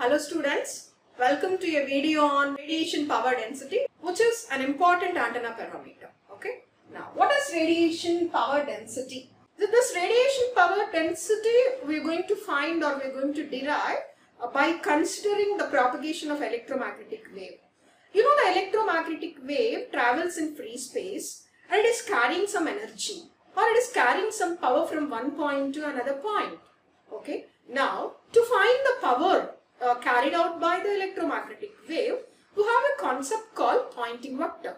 Hello students, welcome to a video on radiation power density, which is an important antenna parameter. Okay. Now, what is radiation power density? This radiation power density we are going to find or we are going to derive by considering the propagation of electromagnetic wave. You know, the electromagnetic wave travels in free space and it is carrying some energy or it is carrying some power from one point to another point. Okay. Now, to find the power carried out by the electromagnetic wave, we have a concept called Poynting vector.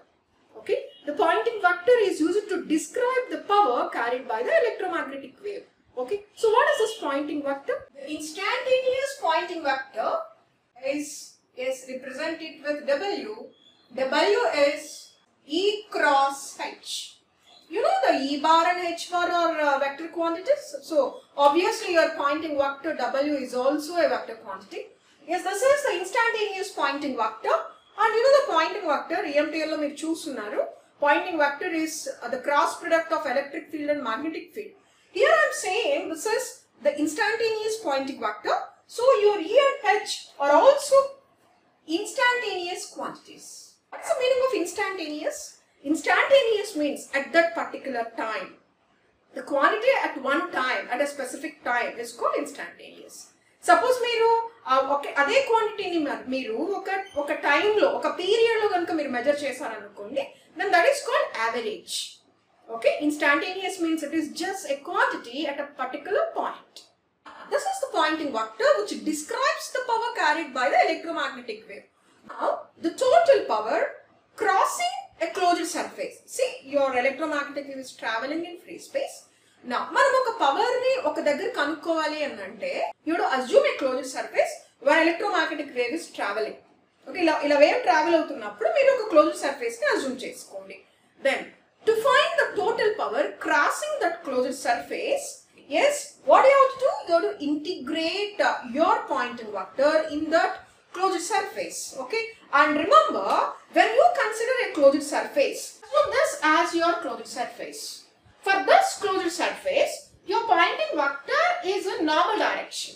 Okay, the Poynting vector is used to describe the power carried by the electromagnetic wave. Okay, so what is this Poynting vector? The instantaneous Poynting vector is represented with W. W is E cross H. You know the E bar and H bar are vector quantities. So obviously your Poynting vector W is also a vector quantity. Yes, this is the instantaneous Poynting vector. And you know the Poynting vector, EMTL lo meer chustunnaru. Poynting vector is the cross product of electric field and magnetic field. Here I am saying this is the instantaneous Poynting vector. So your E and H are also instantaneous quantities. What's the meaning of instantaneous? Instantaneous means at that particular time. The quantity at one time, at a specific time is called instantaneous. Suppose మీరు అదే క్వాంటిటీని మీరు ఒక టైంలో ఒక పీరియడ్లో కనుక మీరు మెజర్ చేశారనుకోండి, then that is called average. Okay, instantaneous means it is just a quantity at a particular point. This is the Poynting vector which describes the power carried by the electromagnetic wave. Now, the total power crossing a closed surface. See, your electromagnetic wave is traveling in free space. Now, మనం ఒక power ని ఒక దగ్గర కనుక్కోవాలి అని అంటే, you would assume a closed surface where electromagnetic wave is traveling. Okay, ఇలా wave travel అవుతున్నప్పుడు మీరు ఒక closed surface ని assume చేసుకోండి. Then, to find the total power crossing that closed surface, yes, what you have to do? You have to integrate your Poynting vector in that closed surface. Okay, and remember, when you consider a closed surface, assume this as your closed surface. For this closed surface, your Poynting vector is in normal direction.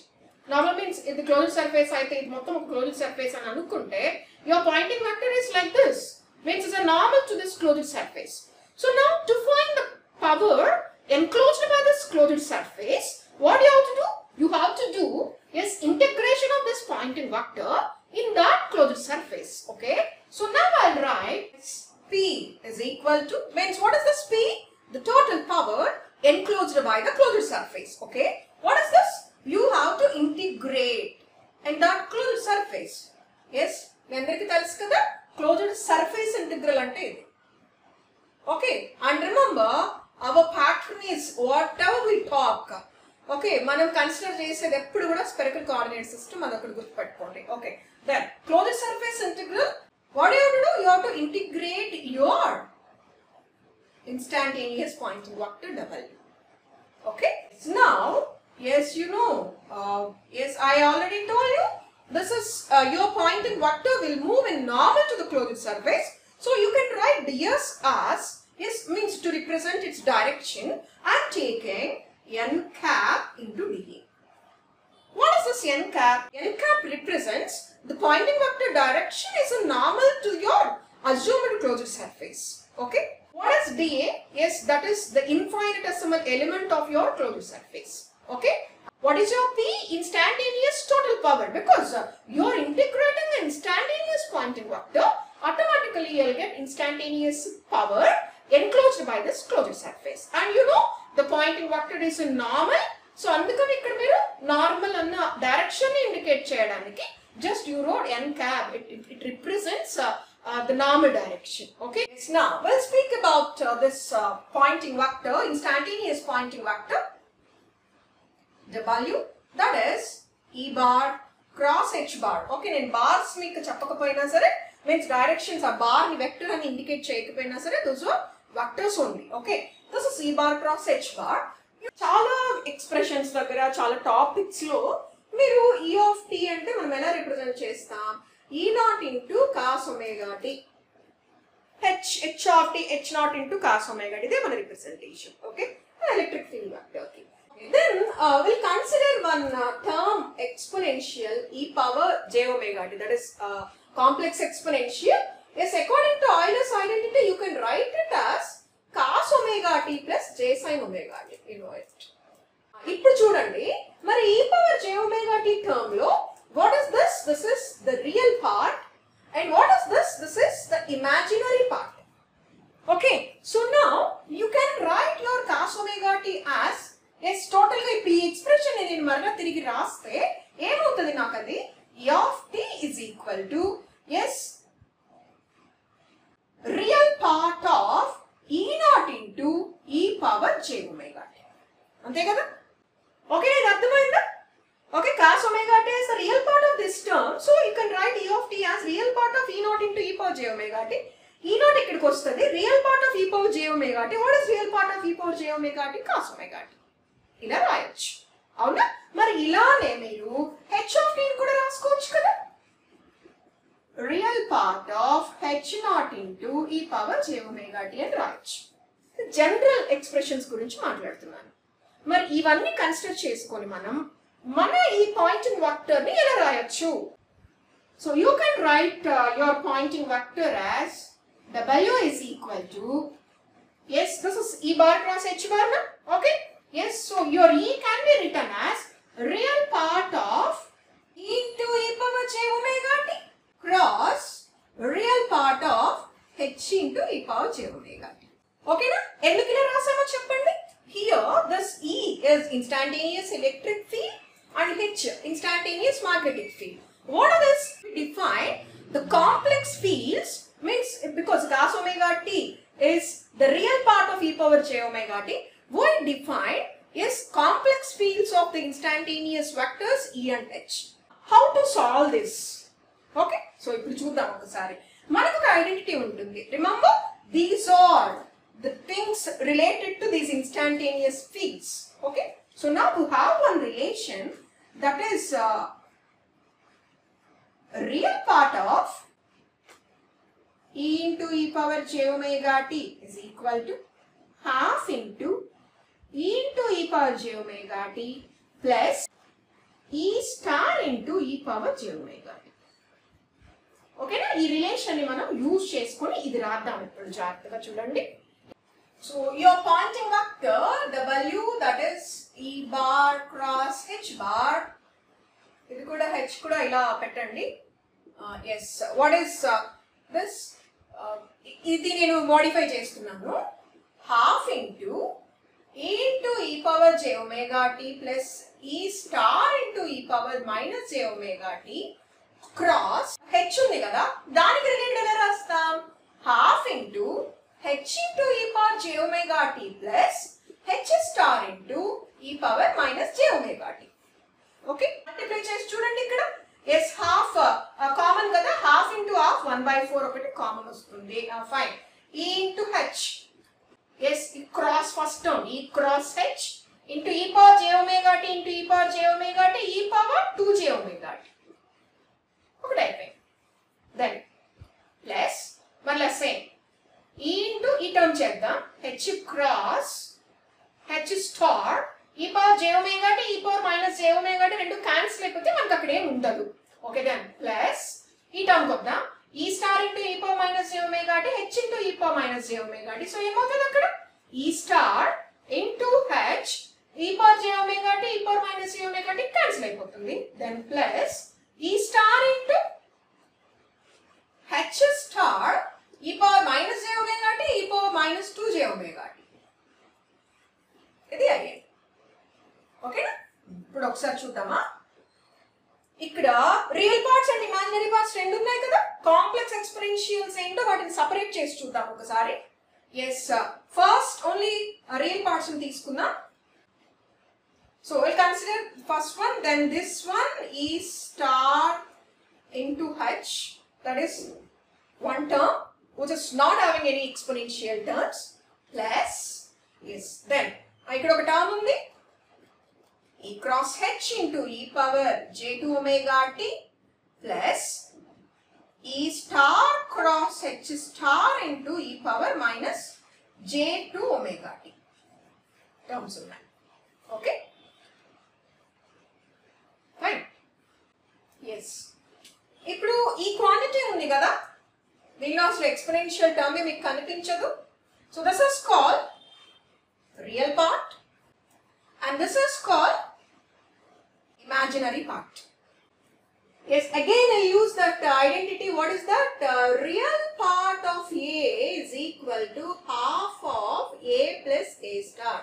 Normal means if the closed surface aithe ఇది మొత్తం ఒక closed surface అని అనుకుంటే, your Poynting vector is like this. Means it's a normal to this closed surface. So now to find the power enclosed by this closed surface, what you have to do? You have to do is integration of this Poynting vector in that closed surface. Okay. So now I'll write P is equal to, means what is this P? The total power enclosed by the closed surface. Okay. What is this? You have to integrate in that closed surface. Yes. మీ అందరికీ తెలుసు కదా closed surface integral అంటే ఇది. Okay. And remember, our pattern is whatever we talk. Okay. మనం consider చేసేది ఎప్పుడు కూడా spherical coordinate system అది ఒకటి గుర్తుపెట్టుకోండి. Okay. Then closed surface integral. What do you have to do? You have to integrate your instantaneous Poynting vector W. Okay. Now, yes, you know, yes, I already told you, this is your Poynting vector will move in normal to the closed surface. So you can write ds as, yes, means to represent its direction, I am taking n cap into dA. What is this n cap? N cap represents the Poynting vector direction is a normal to your assumed closed surface. Okay. What is dA? Yes, that is the infinitesimal element of your closed surface. Okay. What is your P? Instantaneous total power. Because you are integrating the instantaneous Poynting vector, automatically you will get instantaneous power enclosed by this closed surface. And you know, the Poynting vector is in normal. So, అందుకని ఇక్కడ మీరు normal అన్న direction ని indicate చేయడానికి just you wrote n cap. It represents the normal direction. Okay. Yes, now we'll speak about this Poynting vector, instantaneous Poynting vector W, that is E bar cross H bar. Okay, నేను bars మీకు చెప్పకపోయినా సరే, means directions ఆ bar ని vector అని indicate చేయకపోయినా సరే, those are vectors only. Okay, this is E bar cross H bar. చాలా ఎక్స్ప్రెషన్స్ దగ్గర చాలా టాపిక్స్ లో మీరు E of t అంటే మనం ఎలా రిప్రజెంట్ చేస్తాం? E naught into cos omega t. H of t, H naught into cos omega t. ఇదే మన representation. Okay, electric field vector కి. Then we'll consider one term exponential e power j omega t, that is complex exponential. Yes, according to Euler's identity, you can write it as cos omega t plus j sin omega t. You know it. ఇప్పుడు చూడండి మరి e power j omega t term లో what is this? This is the real part, and what is this? This is the imaginary part. Okay, so now you can write your cos omega t as yes, total గా ఇప్పుడు ఈ expression నేను మరలా తిరిగి రాస్తే ఏమవుతుంది నాకు అది e of t is equal to yes real part of e naught into e power j omega t. అంతే కదా? ఓకే, ఇది అర్థమైందా? Okay, cos omega t is the real part of this term, so you can write e of t as real part of e naught into e power j omega t. E naught ఇక్కడికి వస్తుంది, real part of e power j omega t. What is real part of e power j omega t? Cos omega t. ఇలా రాయొచ్చు, అవునా? మరి ఇలానే మీరు h of t కూడా రాసుకోవచ్చు కదా. Real part of h naught into e power j omega t అని రాయొచ్చు. జనరల్ ఎక్స్ప్రెషన్స్ గురించి మాట్లాడుతున్నాను. మరి ఇవన్నీ కన్సిడర్ చేసుకొని మనం మన ఈ పాయింటింగ్ వెక్టర్ ని ఎలా రాయొచ్చు? So you can write your pointing vector as w is equal to yes, this is e bar cross h bar na? Okay, yes, so your e can be written as real part of e into e power j omega t cross real part of h into e power j omega t. Okay na? ఎందుకు ఇలా రాసామో చెప్పండి. Here this e is instantaneous electric field and h instantaneous magnetic field. What are this? We define the complex fields, means because cos omega t is the real part of e power j omega t, we define yes complex fields of the instantaneous vectors e and h. How to solve this? Okay, so ఇప్పుడు చూద్దాం ఒకసారి. మనకు ఒక identity ఉంటుంది. Remember, these are the things related to these instantaneous fields. Okay, so now we have one relation, that is real part of e into e power j omega t is equal to half into e into e power j omega t plus e star into e power j omega t. Okay na? ఈ relation ని మనం use చేసుకొని ఇది రాద్దాం. ఇప్పుడు జాగ్రత్తగా చూడండి. So your pointing vector w, that is e bar cross h bar, ఇది కూడా h కూడా ఇలా పెట్టండి. Yes, what is this? ఇది నేను మోడిఫై చేస్తున్నాను. half into e power j omega t plus e star into e power minus j omega t cross h ఉంది కదా, దానికి రిలేటెడ్ ఎలా రాస్తాం? half into h into e power j omega t plus h star into e power minus j omega t. Okay, multiply చేసి చూడండి ఇక్కడ. yes, half common కదా, half into half 1/4 ఒకటి కామన్ వస్తుంది. fine, e into h, yes, cross first term e cross h into e power j omega t into e power j omega t e power 2j omega t ఒకటి అయిపోయింది. then plus మళ్ళీ same e into ఈ term చేద్దాం, h cross h star e power j omega t e power minus j omega t రెండు cancel అయిపోతే మనకు అక్కడ ఏం ఉండదు. ఓకే, దెన్ ప్లస్ ఈ term కొద్దాం, e star into e power minus j omega t h into e power minus j omega t. So ఏమవుతుంది అక్కడ? e star into h e power j omega t e power minus j omega t cancel అయిపోతుంది. Then plus e star into h star e power minus j omega t e power minus 2j omega t. ఇది అయ్యింది. ఓకేనా? ఇప్పుడు ఒకసారి చూద్దామా. ఇక్కడ real parts and imaginary parts రెండు ఉన్నాయి కదా. కాంప్లెక్స్ ఎక్స్పోనెన్షియల్స్ ఏంటో వాటిని సెపరేట్ చేసి చూద్దాం ఒకసారి. Yes, first only real parts ని తీసుకుందాం. So we'll consider first one, then this one e star into h, that is one term which is not having any exponential terms, plus yes, then ఇక్కడ ఒక term ఉంది e cross h into e power j2 omega t plus e star cross h star into e power minus j2 omega t terms ఉన్నాయి. Okay, ఇప్పుడు ఈ quantity ఉంది కదా, దీనిలో అసలు ఎక్స్పోనెన్షియల్ టర్మ్ మీకు కనిపించదు. So this is called real part and this is called imaginary part. Yes, again I use that identity. What is that? Real part of A is equal to half of A plus A star.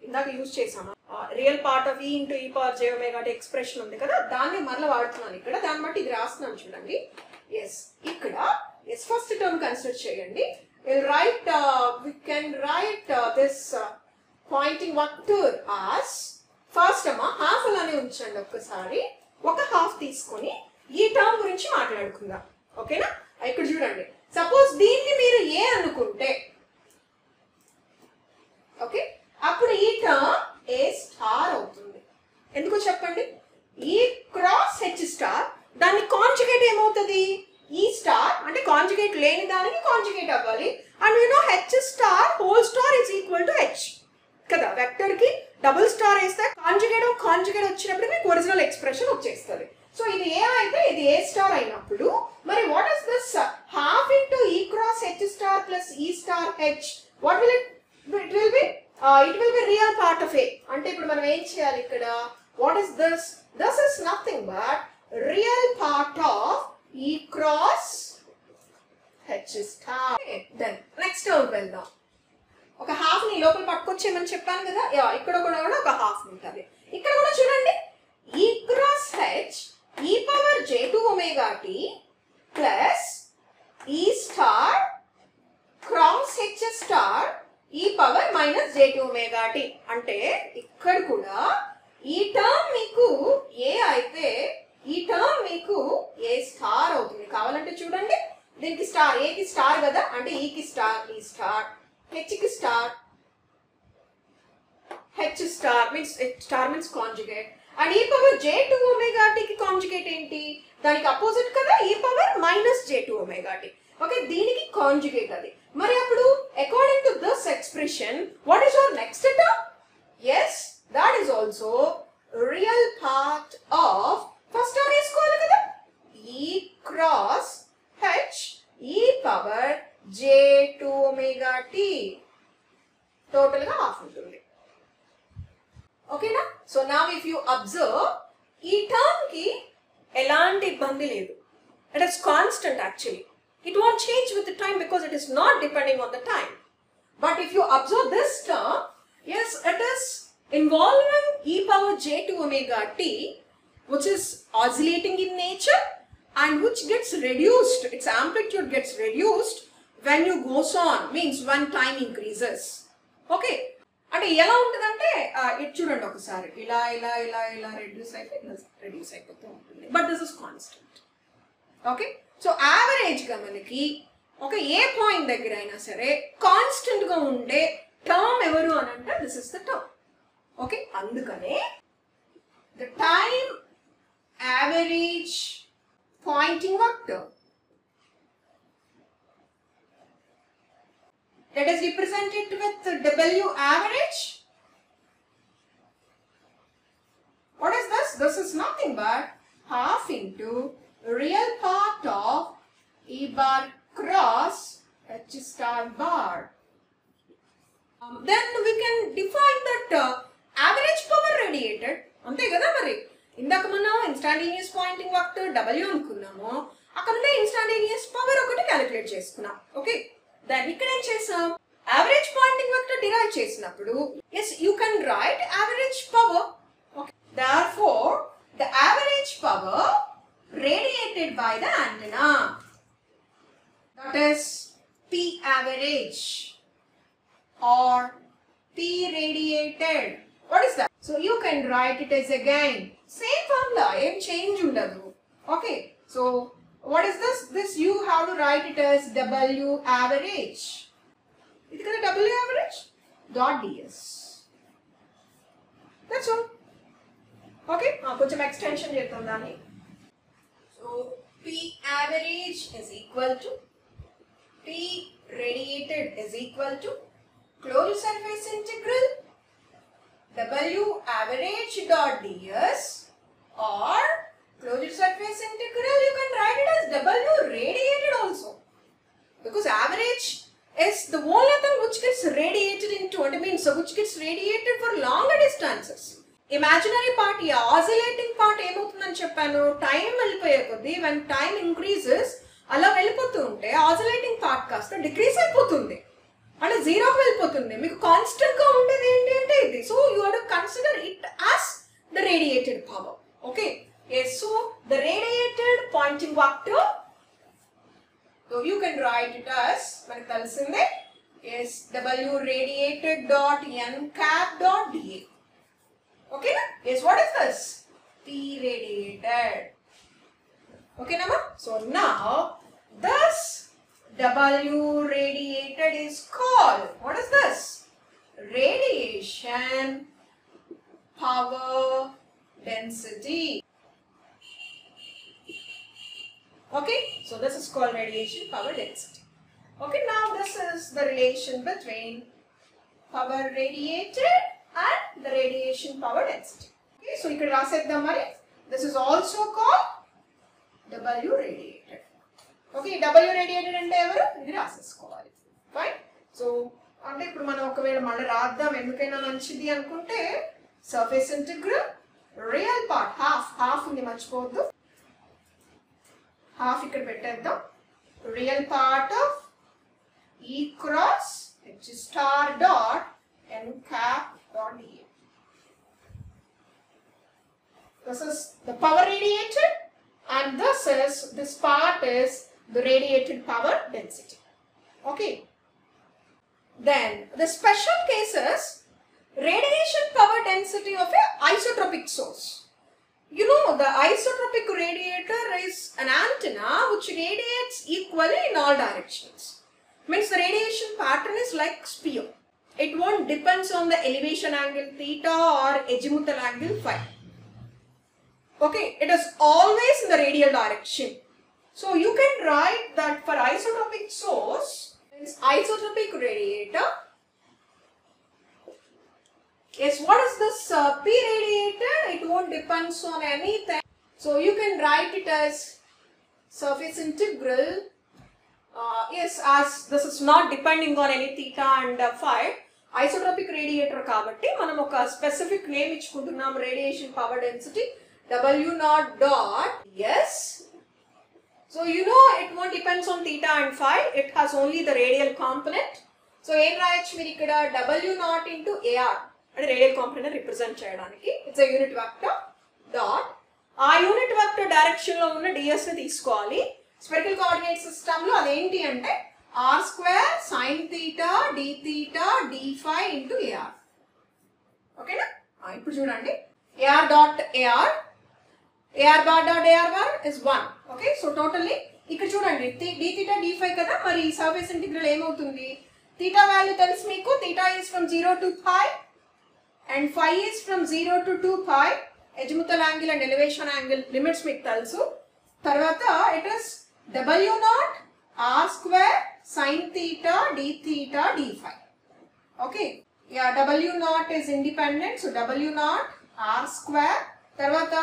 ఇందాక use చేసాము. Real part of E into e power j omega t expression ఉంది కదా, దాన్ని మరలా వాడుతున్నాను ఇక్కడ. దాన్ని బట్టి ఇది రాస్తున్నాను చూడండి. ఎస్, ఇక్కడ ఎస్ ఫస్ట్ టర్మ్ కన్సిడర్ చేయండి. We can write this pointing vector as first half అలానే ఉంచండి. ఒక్కసారి ఒక హాఫ్ తీసుకొని ఈ టర్మ్ గురించి మాట్లాడుకుందాం. ఓకేనా? ఇక్కడ చూడండి, సపోజ్ దీన్ని మీరు ఏ అనుకుంటే, ఓకే, అప్పుడు ఈ టర్మ్ ఏ స్టార్ అవుతుంది. ఎందుకో చెప్పండి? ఈ క్రాస్ హెచ్ స్టార్, దాన్ని కాంజుగేట్ ఏమవుతుంది? ఈ స్టార్ అంటే కాంజుగేట్ లేని దానికి కాంజుగేట్ అవ్వాలి. And you know H star whole star is equal to H కదా. వెక్టర్ కి డబుల్ స్టార్ వేస్తే కాంజుగేట్ వచ్చినప్పుడు మీకు ఒరిజినల్ ఎక్స్ప్రెషన్ వచ్చేస్తుంది. సో ఇది ఏ అయితే ఇది ఏ స్టార్ అయినప్పుడు మరి what is this half into E cross H star plus E star H, what will it will be real part of A. అంటే ఇప్పుడు మనం ఏం చేయాలి ఇక్కడ? What is this? This is nothing but real part of E cross H star. Then next term వెళ్దాం. ఒక half ని లోపల పట్టుకొచ్చేయమని చెప్పాను కదా, ఇక్కడ కూడా ఒక హాఫ్ ఉంటుంది. ఇక్కడ కూడా చూడండి, ఈ cross H e power j2 omega t plus E star cross H star ఈ power minus j2 omega t. అంటే ఇక్కడ కూడా ఈ టర్మ్ మీకు ఏ అయితే ఈ టర్మ్ మీకు ఏ స్టార్ అవుతుంది. కావాలంటే చూడండి, దీనికి స్టార్, ఏకి స్టార్ కదా, అంటే ఈకి స్టార్, ఈ స్టార్, హెచ్ కి star, H star means conjugate. And e power j2 omega t కి కాంజుగేట్ ఏంటి? దానికి అపోజిట్ కదా, e power minus j2 omega t. Okay, దీనికి కాంజుగేట్ అది. మరి అప్పుడు according to this expression what is your next term? Yes, that is also real part of first term వేసుకోవాలి కదా, E cross H e power j2 omega t total గా half ఉంటుంది. ఓకేనా? So now if you observe, ఈ term కి ఎలాంటి ఇబ్బంది లేదు. It is constant actually. It won't change with the time because it is not depending on the time. But if you observe this term, yes, it is involving e power j2 omega t, which is oscillating in nature and which gets reduced. Its amplitude gets reduced when you goes on, means when time increases. Okay. అంటే ఎలా ఉంటుందంటే ఇది చూడండి ఒకసారి, ఇలా ఇలా ఇలా ఇలా రెడ్యూస్ అయిపోతూ ఉంటుంది. But this is constant. Okay, so average గా మనకి ఒక ఏ పాయింట్ దగ్గర అయినా సరే కాన్స్టెంట్ గా ఉండే టర్మ్ ఎవరు అని అంటే this is the term. Okay, అందుకనే the time average Poynting vector that is represented with W average. What is this? This is nothing but half into real part of E bar cross H star bar. Then we can define that average power radiated. ante kada mari indaka manam instantaneous pointing vector W anukunnamo, akkada instantaneous power okati calculate cheskunnam. Okay, then ఇక్కడ ఏం చేసాం, average Poynting vector derive చేసినప్పుడు yes you can write average power. Okay, therefore the average power radiated by the antenna, that is P average or P radiated. What is that? So you can write it as again same formula, em change undadu. Okay, so what is this? This you have to write it as W average. It's called W average dot ds. That's all. Okay, కొంచెం extension చేద్దాం దాన్ని. So P average is equal to P radiated is equal to closed surface integral W average dot ds or closure surface integral, you can write it as W radiated also. Because average is the only thing which gets radiated into, what it means, so which gets radiated for longer distances. Imaginary part, oscillating part ఏమవుతుందని చెప్పాను, time వెళ్ళిపోయే కొద్దీ when time increases అలా వెళ్ళిపోతూ ఉంటే oscillating part కాస్త decrease అయిపోతుంది, అంటే జీరోకి వెళ్ళిపోతుంది. మీకు కాన్స్టెంట్ గా ఉండేది ఏంటి అంటే ఇది. So you have to consider it as the radiated power. Okay, so the radiated pointing vector, so you can write it as మనకు తెలిసిందే is W radiated dot n cap dot dA. Okay na? Yes, what is this? P radiated. Okay nama? So now this W radiated is called, what is this? Radiation power density. Okay, so this is called radiation power density. Okay, now this is the relation between power radiated and the radiation power density. Okay, so you can raseddam mari. This is also called W radiated. Okay, W radiated ante evaru idi rasesukovali. Fine. So ante ippudu manam okavela malla raddam endukaina manchidi anukunte surface integral real part half undi marchipovoddu. Half ఇక్కడ పెట్టేద్దాం. Real part of E cross H star dot n cap dot dA. This is the power radiated and this part is the radiated power density. Okay. Then the special cases, radiation power density of a isotropic source. You know, the isotropic radiator is an antenna which radiates equally in all directions. Means the radiation pattern is like spear. It won't depend on the elevation angle theta or azimuthal angle phi. Okay, it is always in the radial direction. So you can write that for isotropic source, means isotropic radiator. Yes, what is this P radiated? It won't depend on anything. So you can write it as surface integral. Yes, as this is not depending on any theta and phi. Isotropic radiator kabatti manam oka specific name ichukuntunnam, radiation power density W naught dot. Yes. So you know it won't depend on theta and phi. It has only the radial component. So em rayachu meer ikkada W naught into AR. అంటే radial component represent చేయడానికి it's a unit vector dot, ఆ unit vector direction లో ఉన్న ds ని తీసుకోవాలి. Spherical coordinate system లో అదేంటి అంటే r² sin theta d theta d phi into AR. ఓకేనా? ఇప్పుడు చూడండి, AR dot AR bar dot AR bar is 1. Okay, so totally ఇక్కడ చూడండి d theta d phi కదా, మరి సర్ఫేస్ ఇంటిగ్రల్ ఏమవుతుంది? theta వాల్యూ తెలుసు మీకు, theta is from 0 to pi and phi is from 0 to 2 pi. Azimuthal angle and elevation angle limits మీకు తెలుసు. తర్వాత it is W naught r² sin theta d theta d phi. Okay, yeah, W naught is independent, so W naught r². తర్వాత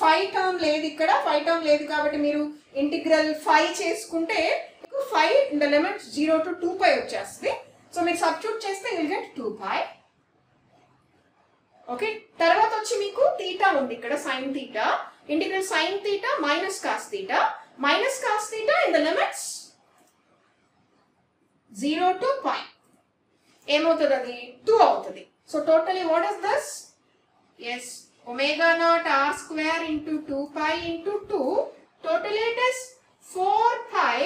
phi term లేదు ఇక్కడ, phi term లేదు కాబట్టి మీరు integral phi చేసుకుంటే మీకు phi in the limit 0 to 2 pi వచ్చేస్తుంది. So మీరు సబ్స్టిట్యూట్ చేస్తే you will get 2 pi. Okay, తర్వాత వచ్చి మీకు theta ఉంది ఇక్కడ, sin theta, integral sin theta minus cos theta in the limits 0 to pi. ఏమవుతుంది అది? 2 అవుతుంది. So totally what is this? yes, omega naught r² into 2 pi into 2, totally it is 4 pi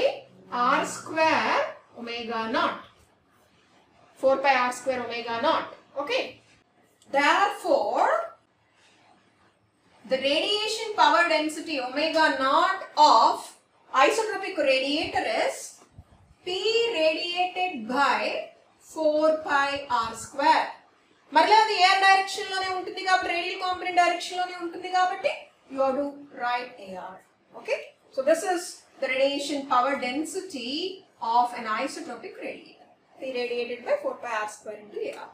r² omega naught. 4 pi r² omega naught. Okay. Therefore, the radiation power density omega naught of isotropic radiator is P radiated by 4 pi r². మరలా అది AR direction లోనే ఉంటుంది కాబట్టి, radial component direction లోనే ఉంటుంది కాబట్టి you have to write AR. Okay, so this is the radiation power density of an isotropic radiator. P radiated by 4 pi r² into AR.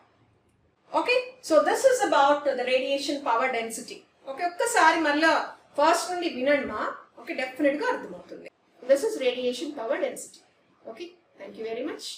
Okay, so this is about the radiation power density. Okay, ఒక్కసారి మళ్ళా first నుండి వినండి మా. Okay, డెఫినెట్గా అర్థమవుతుంది. This is radiation power density. Okay, thank you very much.